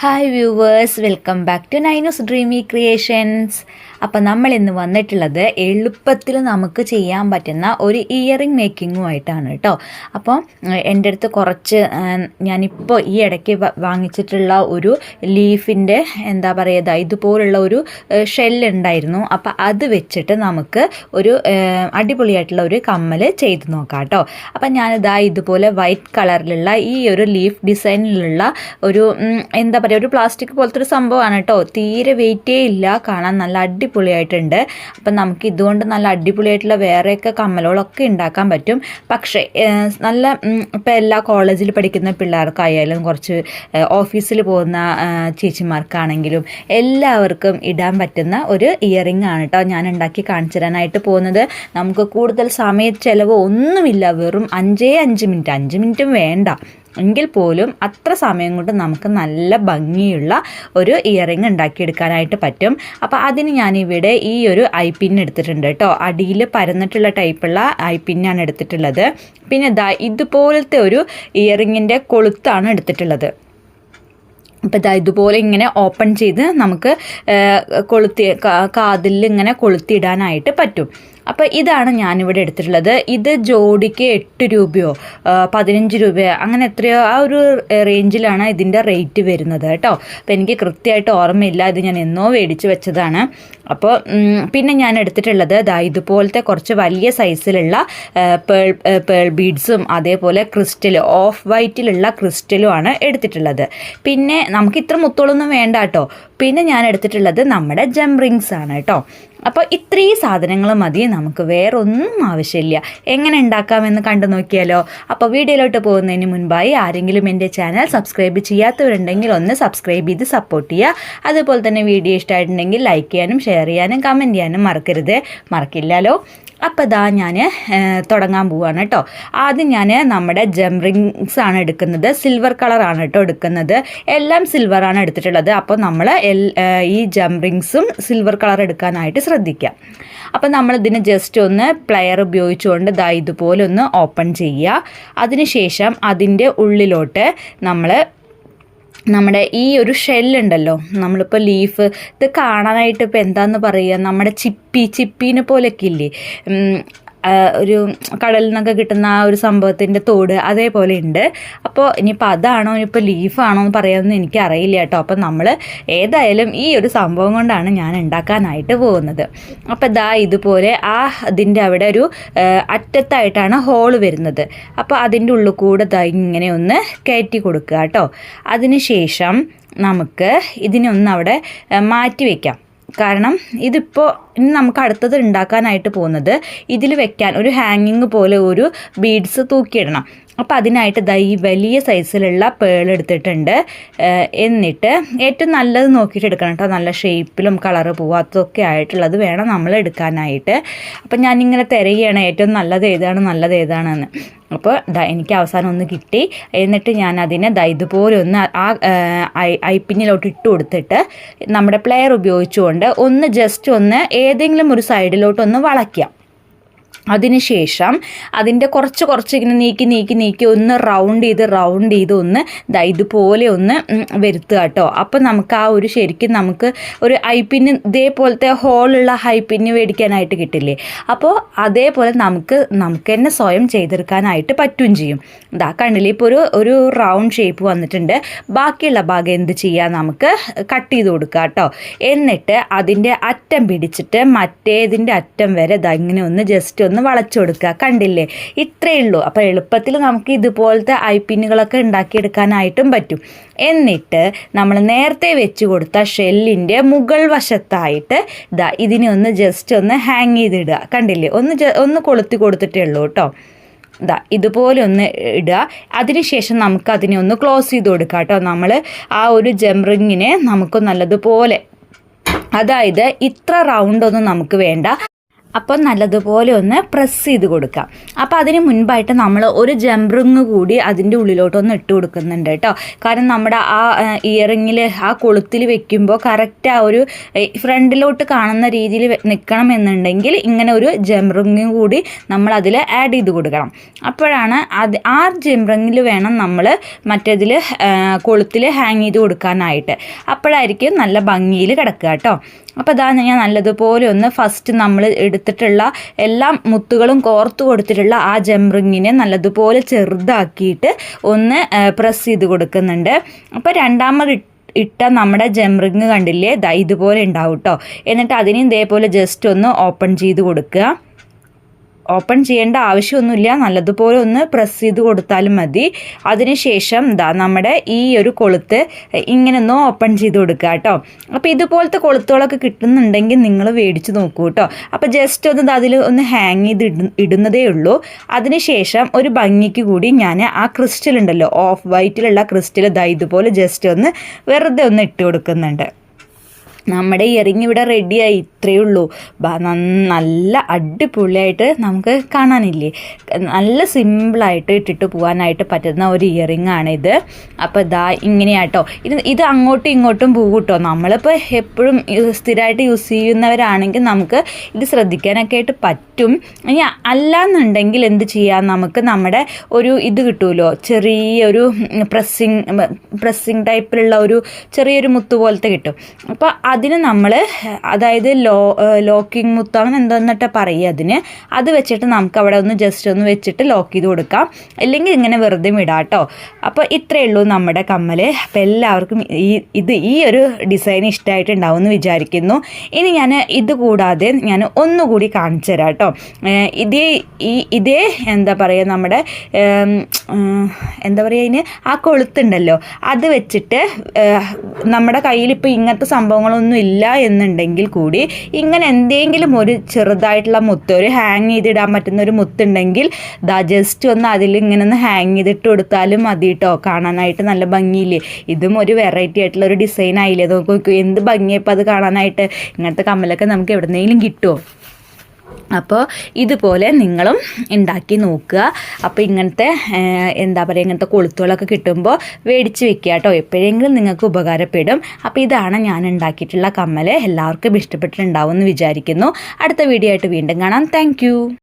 Hi viewers, welcome back to Nainu's dreamy creations. അപ്പോൾ നമ്മൾ ഇന്ന് വന്നിട്ടുള്ളത് എളുപ്പത്തിൽ നമുക്ക് ചെയ്യാൻ പറ്റുന്ന ഒരു ഇയറിംഗ് മേക്കിങ്ങുമായിട്ടാണ് കേട്ടോ. അപ്പോൾ എൻ്റെ അടുത്ത് കുറച്ച് ഞാനിപ്പോൾ ഈ ഇടയ്ക്ക് വാങ്ങിച്ചിട്ടുള്ള ഒരു ലീഫിൻ്റെ എന്താ പറയുക ഇതുപോലുള്ള ഒരു ഷെല്ലുണ്ടായിരുന്നു. അപ്പോൾ അത് വെച്ചിട്ട് നമുക്ക് ഒരു അടിപൊളിയായിട്ടുള്ള ഒരു കമ്മൽ ചെയ്ത് നോക്കാം കേട്ടോ. അപ്പം ഞാനിതാ ഇതുപോലെ വൈറ്റ് കളറിലുള്ള ഈ ഒരു ലീഫ് ഡിസൈനിലുള്ള ഒരു എന്താ പറയുക ഒരു പ്ലാസ്റ്റിക് പോലത്തെ ഒരു സംഭവമാണ് കേട്ടോ. തീരെ വെയിറ്റേ ഇല്ല, കാണാൻ നല്ല അടിപൊളിയായിട്ടുണ്ട്. അപ്പം നമുക്ക് ഇതുകൊണ്ട് നല്ല അടിപൊളിയായിട്ടുള്ള വേറെയൊക്കെ കമ്മലുകളൊക്കെ ഉണ്ടാക്കാൻ പറ്റും. പക്ഷേ നല്ല ഇപ്പം എല്ലാ കോളേജിൽ പഠിക്കുന്ന പിള്ളേർക്കായാലും കുറച്ച് ഓഫീസിൽ പോകുന്ന ചേച്ചിമാർക്കാണെങ്കിലും എല്ലാവർക്കും ഇടാൻ പറ്റുന്ന ഒരു ഇയറിംഗ് ആണ് കേട്ടോ ഞാൻ ഉണ്ടാക്കി കാണിച്ചു തരാനായിട്ട് പോകുന്നത്. നമുക്ക് കൂടുതൽ സമയ ചെലവ് ഒന്നുമില്ല, വെറും 5 മിനിറ്റും വേണ്ട എങ്കിൽ പോലും അത്ര സമയം കൊണ്ട് നമുക്ക് നല്ല ഭംഗിയുള്ള ഒരു ഇയറിംഗ് ഉണ്ടാക്കിയെടുക്കാനായിട്ട് പറ്റും. അപ്പോൾ അതിന് ഞാനിവിടെ ഈ ഒരു ഐപ്പിൻ എടുത്തിട്ടുണ്ട് കേട്ടോ. അടിയിൽ പരന്നിട്ടുള്ള ടൈപ്പുള്ള ഐപ്പിന്നാണ് എടുത്തിട്ടുള്ളത്. പിന്നെ ഇതുപോലത്തെ ഒരു ഇയറിങ്ങിൻ്റെ കൊളുത്താണ് എടുത്തിട്ടുള്ളത്. അപ്പോൾ ഇതുപോലെ ഇങ്ങനെ ഓപ്പൺ ചെയ്ത് നമുക്ക് കാതിൽ ഇങ്ങനെ കൊളുത്തിയിടാനായിട്ട് പറ്റും. അപ്പോൾ ഇതാണ് ഞാനിവിടെ എടുത്തിട്ടുള്ളത്. ഇത് ജോഡിക്ക് 8 രൂപയോ 15 രൂപയോ അങ്ങനെ എത്രയോ ആ ഒരു റേഞ്ചിലാണ് ഇതിൻ്റെ റേറ്റ് വരുന്നത് കേട്ടോ. അപ്പോൾ എനിക്ക് കൃത്യമായിട്ട് ഓർമ്മയില്ല, ഇത് ഞാൻ എന്നോ മേടിച്ച് വെച്ചതാണ്. അപ്പോൾ പിന്നെ ഞാൻ എടുത്തിട്ടുള്ളത് ഇതുപോലത്തെ കുറച്ച് വലിയ സൈസിലുള്ള പേൾ ബീഡ്സും അതേപോലെ ക്രിസ്റ്റൽ ഓഫ് വൈറ്റിലുള്ള ക്രിസ്റ്റലുമാണ് എടുത്തിട്ടുള്ളത്. പിന്നെ നമുക്ക് ഇത്ര മുത്തോളൊന്നും വേണ്ട കേട്ടോ. പിന്നെ ഞാൻ എടുത്തിട്ടുള്ളത് നമ്മുടെ ജം റിങ്സ് ആണ് കേട്ടോ. അപ്പോൾ ഇത്രയും സാധനങ്ങൾ മതി, നമുക്ക് വേറെ ഒന്നും ആവശ്യമില്ല. എങ്ങനെ ഉണ്ടാക്കാമെന്ന് കണ്ടു നോക്കിയാലോ. അപ്പോൾ വീഡിയോയിലോട്ട് പോകുന്നതിന് മുൻപായി ആരെങ്കിലും എൻ്റെ ചാനൽ സബ്സ്ക്രൈബ് ചെയ്യാത്തവരുണ്ടെങ്കിൽ ഒന്ന് സബ്സ്ക്രൈബ് ചെയ്ത് സപ്പോർട്ട് ചെയ്യുക. അതുപോലെ തന്നെ വീഡിയോ ഇഷ്ടമായിട്ടുണ്ടെങ്കിൽ ലൈക്ക് ചെയ്യാനും ഷെയർ ചെയ്യാനും കമൻറ്റ് ചെയ്യാനും മറക്കില്ലല്ലോ. അപ്പോൾ ഞാൻ തുടങ്ങാൻ പോവുകയാണ് കേട്ടോ. ആദ്യം ഞാൻ നമ്മുടെ ജം റിങ്സ് ആണ് എടുക്കുന്നത്. സിൽവർ കളറാണ് കേട്ടോ എടുക്കുന്നത്. എല്ലാം സിൽവറാണ് എടുത്തിട്ടുള്ളത്. അപ്പോൾ നമ്മൾ ഈ ജം റിങ്സും സിൽവർ കളർ എടുക്കാനായിട്ട് ശ്രദ്ധിക്കാം. അപ്പോൾ നമ്മളിതിന് ജസ്റ്റ് ഒന്ന് പ്ലെയർ ഉപയോഗിച്ചുകൊണ്ട് ഇതുപോലെ ഒന്ന് ഓപ്പൺ ചെയ്യുക. അതിനുശേഷം അതിൻ്റെ ഉള്ളിലോട്ട് നമ്മുടെ ഈ ഒരു ഷെല്ലുണ്ടല്ലോ, നമ്മളിപ്പോൾ ലീഫ് ഇത് കാണാനായിട്ട് ഇപ്പോൾ എന്താണെന്ന് പറയുക, നമ്മുടെ ചിപ്പീനെ പോലെയൊക്കെ ഇല്ലേ, ഒരു കടലിൽ നിന്നൊക്കെ കിട്ടുന്ന ആ ഒരു സംഭവത്തിൻ്റെ തോട് അതേപോലെ ഉണ്ട്. അപ്പോൾ ഇനിയിപ്പോൾ അതാണോ ഇനിയിപ്പോൾ ലീഫാണോ എന്ന് പറയാമെന്ന് എനിക്കറിയില്ല കേട്ടോ. അപ്പോൾ നമ്മൾ ഏതായാലും ഈ ഒരു സംഭവം കൊണ്ടാണ് ഞാൻ ഉണ്ടാക്കാനായിട്ട് പോകുന്നത്. അപ്പോൾ ഇതുപോലെ അതിൻ്റെ അവിടെ ഒരു അറ്റത്തായിട്ടാണ് ഹോള് വരുന്നത്. അപ്പോൾ അതിൻ്റെ ഉള്ളിൽ കൂടെ ഇങ്ങനെ ഒന്ന് കയറ്റി കൊടുക്കുക കേട്ടോ. അതിനുശേഷം നമുക്ക് ഇതിനൊന്ന് അവിടെ മാറ്റി വയ്ക്കാം. കാരണം ഇതിപ്പോൾ ഇനി നമുക്ക് അടുത്തത് ഉണ്ടാക്കാനായിട്ട് പോകുന്നത് ഇതിൽ വെക്കാൻ ഒരു ഹാങ്ങിങ് പോലെ ഒരു ബീഡ്സ് തൂക്കിയിടണം. അപ്പോൾ അതിനായിട്ട് ഈ വലിയ സൈസിലുള്ള പേൾ എടുത്തിട്ടുണ്ട്. എന്നിട്ട് ഏറ്റവും നല്ലത് നോക്കിയിട്ട് എടുക്കണം കേട്ടോ. നല്ല ഷേപ്പിലും കളറ് പോവാത്തതൊക്കെ ആയിട്ടുള്ളത് വേണം നമ്മൾ എടുക്കാനായിട്ട്. അപ്പം ഞാനിങ്ങനെ തിരയുകയാണ് ഏറ്റവും നല്ലത് ഏതാണെന്ന്. അപ്പോൾ എനിക്ക് അവസാനം ഒന്ന് കിട്ടി. എന്നിട്ട് ഞാൻ അതിനെ ഇതുപോലെ ഒന്ന് ഐപ്പിന്നിലോട്ട് ഇട്ട് കൊടുത്തിട്ട് നമ്മുടെ പ്ലെയർ ഉപയോഗിച്ചുകൊണ്ട് ഒന്ന് ജസ്റ്റ് ഒന്ന് ഏതെങ്കിലും ഒരു സൈഡിലോട്ടൊന്ന് വളയ്ക്കാം. അതിനുശേഷം അതിൻ്റെ കുറച്ച് ഇങ്ങനെ നീക്കി ഒന്ന് റൗണ്ട് ചെയ്ത് ഒന്ന് ഇതുപോലെ ഒന്ന് വരുത്തുക കേട്ടോ. അപ്പം നമുക്ക് ആ ഒരു ശരിക്കും നമുക്ക് ഒരു ഐപ്പിന് ഇതേപോലത്തെ ഹോളുള്ള ഐപ്പിന് മേടിക്കാനായിട്ട് കിട്ടില്ലേ. അപ്പോൾ അതേപോലെ നമുക്ക് തന്നെ സ്വയം ചെയ്തെടുക്കാനായിട്ട് പറ്റുകയും ചെയ്യും. കണ്ടില്ലേ, ഇപ്പോൾ ഒരു റൗണ്ട് ഷേപ്പ് വന്നിട്ടുണ്ട്. ബാക്കിയുള്ള ഭാഗം എന്ത് ചെയ്യാം, നമുക്ക് കട്ട് ചെയ്ത് കൊടുക്കുക കേട്ടോ. എന്നിട്ട് അതിൻ്റെ അറ്റം പിടിച്ചിട്ട് മറ്റേതിൻ്റെ അറ്റം വരെ ഇങ്ങനെ ഒന്ന് ജസ്റ്റ് ഒന്ന് വളച്ചു കൊടുക്കുക. കണ്ടില്ലേ, ഇത്രയേ ഉള്ളൂ. അപ്പോൾ എളുപ്പത്തിൽ നമുക്ക് ഇതുപോലത്തെ ഐപ്പിന്നുകളൊക്കെ ഉണ്ടാക്കിയെടുക്കാനായിട്ടും പറ്റും. എന്നിട്ട് നമ്മൾ നേരത്തെ വെച്ച് കൊടുത്ത ഷെല്ലിൻ്റെ മുകൾ വശത്തായിട്ട് ഇതിനെ ഒന്ന് ജസ്റ്റ് ഒന്ന് ഹാങ് ചെയ്തിടുക. കണ്ടില്ലേ, ഒന്ന് കൊളുത്തി കൊടുത്തിട്ടേ ഉള്ളൂ കേട്ടോ. ഇതുപോലെ ഒന്ന് ഇടുക. അതിനുശേഷം നമുക്ക് അതിനെ ഒന്ന് ക്ലോസ് ചെയ്ത് കൊടുക്കുക കേട്ടോ. നമ്മൾ ആ ഒരു ജം റിങ്ങിനെ നമുക്ക് നല്ലതുപോലെ, അതായത് ഇത്ര റൗണ്ടൊന്നും നമുക്ക് വേണ്ട, അപ്പോൾ നല്ലതുപോലെ ഒന്ന് പ്രസ് ചെയ്ത് കൊടുക്കാം. അപ്പോൾ അതിന് മുൻപായിട്ട് നമ്മൾ ഒരു ജംറിങ് കൂടി അതിൻ്റെ ഉള്ളിലോട്ടൊന്ന് ഇട്ട് കൊടുക്കുന്നുണ്ട് കേട്ടോ. കാരണം നമ്മുടെ ആ ഇയറിങ്ങിൽ ആ കൊളുത്തിൽ വെക്കുമ്പോൾ കറക്റ്റ് ആ ഒരു ഫ്രണ്ടിലോട്ട് കാണുന്ന രീതിയിൽ നിൽക്കണമെന്നുണ്ടെങ്കിൽ ഇങ്ങനെ ഒരു ജംറിങ് കൂടി നമ്മൾ അതിൽ ആഡ് ചെയ്ത് കൊടുക്കണം. അപ്പോഴാണ് ആ ജംറിങ്ങിൽ വേണം നമ്മൾ മറ്റേതിൽ കൊളുത്തിൽ ഹാങ് ചെയ്ത് കൊടുക്കാനായിട്ട്. അപ്പോഴായിരിക്കും നല്ല ഭംഗിയിൽ കിടക്കുക കേട്ടോ. അപ്പോൾ ഇതാ ഞാൻ നല്ലതുപോലെ ഒന്ന് ഫസ്റ്റ് നമ്മൾ എടുത്തിട്ടുള്ള എല്ലാ മുത്തുകളും കോർത്ത് കൊടുത്തിട്ടുള്ള ആ ജംറിങ്ങിനെ നല്ലതുപോലെ ചെറുതാക്കിയിട്ട് ഒന്ന് പ്രസ് ചെയ്ത് കൊടുക്കുന്നുണ്ട്. അപ്പോൾ രണ്ടാമത് ഇട്ട നമ്മുടെ ജംറിങ് കണ്ടില്ലേ, ഇതുപോലെ ഉണ്ടാവും കേട്ടോ. എന്നിട്ട് അതിന് ഇതേപോലെ ജസ്റ്റ് ഒന്ന് ഓപ്പൺ ചെയ്ത് കൊടുക്കുക. ഓപ്പൺ ചെയ്യേണ്ട ആവശ്യമൊന്നുമില്ല, നല്ലതുപോലെ ഒന്ന് പ്രസ് ചെയ്ത് കൊടുത്താലും മതി. അതിനുശേഷം നമ്മുടെ ഈ ഒരു കൊളുത്ത് ഇങ്ങനെ ഒന്ന് ഓപ്പൺ ചെയ്ത് കൊടുക്കുക കേട്ടോ. അപ്പോൾ ഇതുപോലത്തെ കൊളുത്തുകളൊക്കെ കിട്ടുന്നുണ്ടെങ്കിൽ നിങ്ങൾ മേടിച്ച് നോക്കൂ കേട്ടോ. അപ്പോൾ ജസ്റ്റ് ഒന്ന് അതിൽ ഒന്ന് ഹാങ് ചെയ്ത് ഇടുന്നതേ ഉള്ളൂ. അതിനുശേഷം ഒരു ഭംഗിക്ക് കൂടി ഞാൻ ആ ക്രിസ്റ്റൽ ഉണ്ടല്ലോ, ഓഫ് വൈറ്റിലുള്ള ക്രിസ്റ്റൽ ഇതുപോലെ ജസ്റ്റ് ഒന്ന് വെറുതെ ഒന്ന് ഇട്ട് കൊടുക്കുന്നുണ്ട്. നമ്മുടെ ഇയറിങ് ഇവിടെ റെഡിയായി. ഇത്രയേ ഉള്ളൂ. നല്ല അടിപൊളിയായിട്ട് നമുക്ക് കാണാനില്ലേ, നല്ല സിമ്പിളായിട്ട് ഇട്ടിട്ട് പോകാനായിട്ട് പറ്റുന്ന ഒരു ഇയറിങ് ആണിത്. അപ്പോൾ ഇങ്ങനെയാട്ടോ. ഇത് അങ്ങോട്ടും ഇങ്ങോട്ടും പോകും കേട്ടോ. നമ്മളിപ്പോൾ എപ്പോഴും സ്ഥിരമായിട്ട് യൂസ് ചെയ്യുന്നവരാണെങ്കിൽ നമുക്ക് ഇത് ശ്രദ്ധിക്കാനൊക്കെ ആയിട്ട് പറ്റും. ഇനി അല്ലാന്നുണ്ടെങ്കിൽ എന്ത് ചെയ്യാം, നമുക്ക് നമ്മുടെ ഒരു ഇത് കിട്ടുമല്ലോ, ചെറിയൊരു പ്രസ്സിങ് ടൈപ്പിലുള്ള ഒരു ചെറിയൊരു മുത്ത് പോലത്തെ കിട്ടും. അപ്പോൾ അതിന് നമ്മൾ അതായത് ലോക്കിംഗ് മുത്ത് അങ്ങനെ എന്താന്നിട്ട് പറയുക അതിന്, അത് വെച്ചിട്ട് നമുക്ക് അവിടെ ഒന്ന് ജസ്റ്റ് ഒന്ന് വെച്ചിട്ട് ലോക്ക് ചെയ്ത് കൊടുക്കാം. അല്ലെങ്കിൽ ഇങ്ങനെ വെറുതെ ഇടാം കേട്ടോ. അപ്പോൾ ഇത്രയേ ഉള്ളൂ നമ്മുടെ കമ്മൽ. അപ്പോൾ എല്ലാവർക്കും ഈ ഒരു ഡിസൈൻ ഇഷ്ടമായിട്ടുണ്ടാവും എന്ന് വിചാരിക്കുന്നു. ഇനി ഞാൻ ഇത് കൂടാതെ ഞാൻ ഒന്നുകൂടി കാണിച്ചു തരാം കേട്ടോ. ഇതേ എന്താ പറയുക, നമ്മുടെ എന്താ പറയുക, ഇതിന് ആ കൊളുത്തുണ്ടല്ലോ, അത് വെച്ചിട്ട് നമ്മുടെ കയ്യിൽ ഇപ്പോൾ ഇങ്ങനത്തെ സംഭവങ്ങളൊന്നും ഇല്ല എന്നുണ്ടെങ്കിൽ കൂടി ഇങ്ങനെ എന്തെങ്കിലും ഒരു ചെറുതായിട്ടുള്ള മുത്ത്, ഒരു ഹാങ് ചെയ്തിടാൻ പറ്റുന്ന ഒരു മുത്തുണ്ടെങ്കിൽ ജസ്റ്റ് ഒന്ന് അതിൽ ഇങ്ങനെ ഒന്ന് ഹാങ് ചെയ്തിട്ട് കൊടുത്താലും മതി കേട്ടോ. കാണാനായിട്ട് നല്ല ഭംഗിയില്ലേ. ഇതും ഒരു വെറൈറ്റി ആയിട്ടുള്ള ഒരു ഡിസൈൻ ആയില്ലേ. നോക്കൂ എന്ത് ഭംഗിയപ്പോൾ അത് കാണാനായിട്ട്. ഇങ്ങനത്തെ കമ്മലൊക്കെ നമുക്ക് എവിടെന്നെങ്കിലും കിട്ടുമോ? അപ്പോൾ ഇതുപോലെ നിങ്ങളും ഉണ്ടാക്കി നോക്കുക. അപ്പോൾ ഇങ്ങനത്തെ എന്താ പറയുക, ഇങ്ങനത്തെ കൊളുത്തുകളൊക്കെ കിട്ടുമ്പോൾ മേടിച്ച് വെക്കുക കേട്ടോ. എപ്പോഴെങ്കിലും നിങ്ങൾക്ക് ഉപകാരപ്പെടും. അപ്പോൾ ഇതാണ് ഞാൻ ഉണ്ടാക്കിയിട്ടുള്ള കമ്മൽ. എല്ലാവർക്കും ഇഷ്ടപ്പെട്ടിട്ടുണ്ടാവും എന്ന് വിചാരിക്കുന്നു. അടുത്ത വീഡിയോ ആയിട്ട് വീണ്ടും കാണാം. താങ്ക്